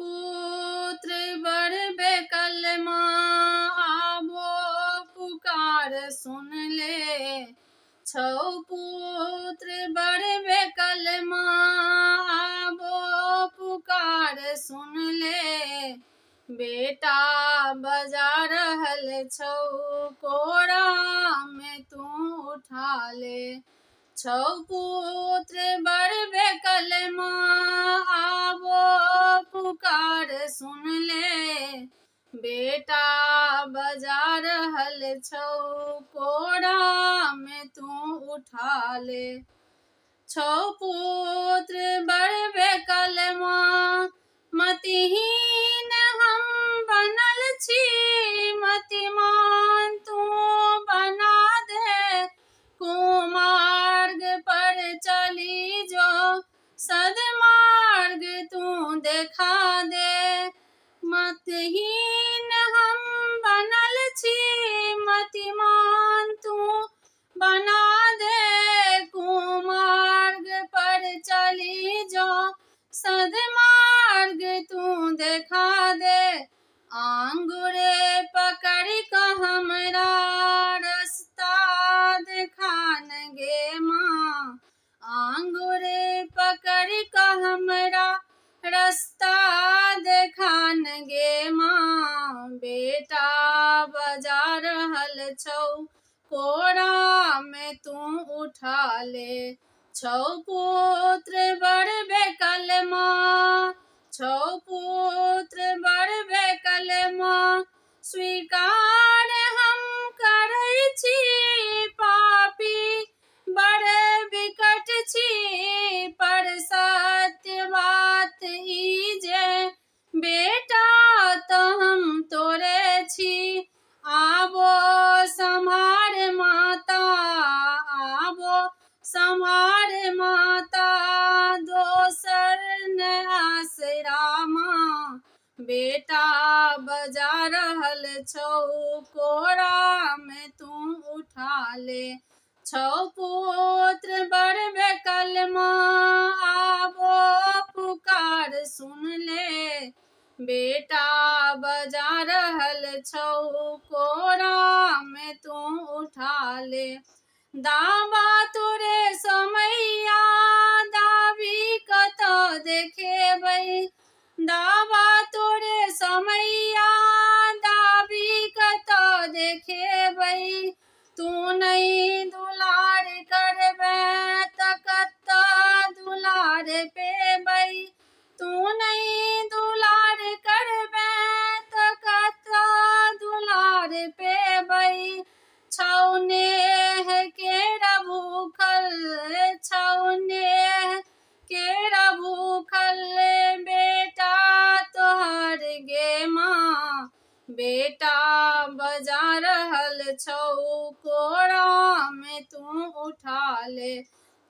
पुत्र बढ़बे कलमा आबो पुकार सुन ले। छौ पुत्र बढ़बे कलमा आबो पुकार सुन ले। बेटा बजा रहल छौ कोरा में तू उठा ले। छौ पुत्र बढ़बे कलमा आबो पुकार सुन ले। बेटा बजा रहल छौ कोरा में तू उठा ले। छौ पुत्र बढ़बे कलमा मतिहीन हम बनल छी मतिमान तू बना दे। कुमार्ग पर चली जो सदमार्ग तू देखा दे। मतिहीन हम बनल छी मतिमान तू बना दे। कुमार्ग पर चली जो सदमार्ग तू देखा दे। आंगुरे पकड़ क हमरा रास्ता देखान गे माँ। आंगुरे पकड़ क हमरा रास्ता देखान गे माँ। बेटा बजा रहल छौ कोरा में तू उठा ले। छौ पुत्र बढ़बे कलमा छौ पुत्र बढ़बे कलमा स्वीकार हम करै छी पापी बड़ विकट छी। पर सत्य बात ई जे बेटा तो हम तोरे छी। आबो सम्हार माता आबो सम्हार माता दोसर न आसरा माँ। बेटा बजा रहल छौ कोरा में तू उठा ले। छौ पुत्र बढ़बे कलमा आबो पुकार सुन ले। बेटा बजा रहल छौ कोरा में तू उठा ले। दावा तोरे समैया दाबी कतऽ देखेबै। दावा तोरे समैया दाबी कतऽ देखेबै। तू नहीं दुलार करबै तऽ कतऽ दुलार पेबै। तू नहीं दुलार करबै तऽ कतऽ दुलार पेबै। छौ नेह केरा भूखल छौ नेह केरा भूखल बेटा तोहर गे माँ। बेटा बजा रहल छौ कोरा में तू उठा ले।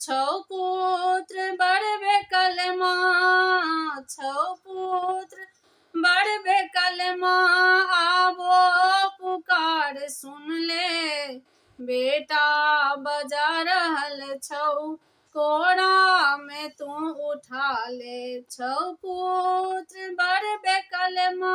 छौ पुत्र बढ़बे कलमा छौ पुत्र बढ़बे कलमा आबो पुकार सुन ले। बेटा बजा रहल छौ कोरा में तू उठा ले। छौ पुत्र बढ़बे कलमा।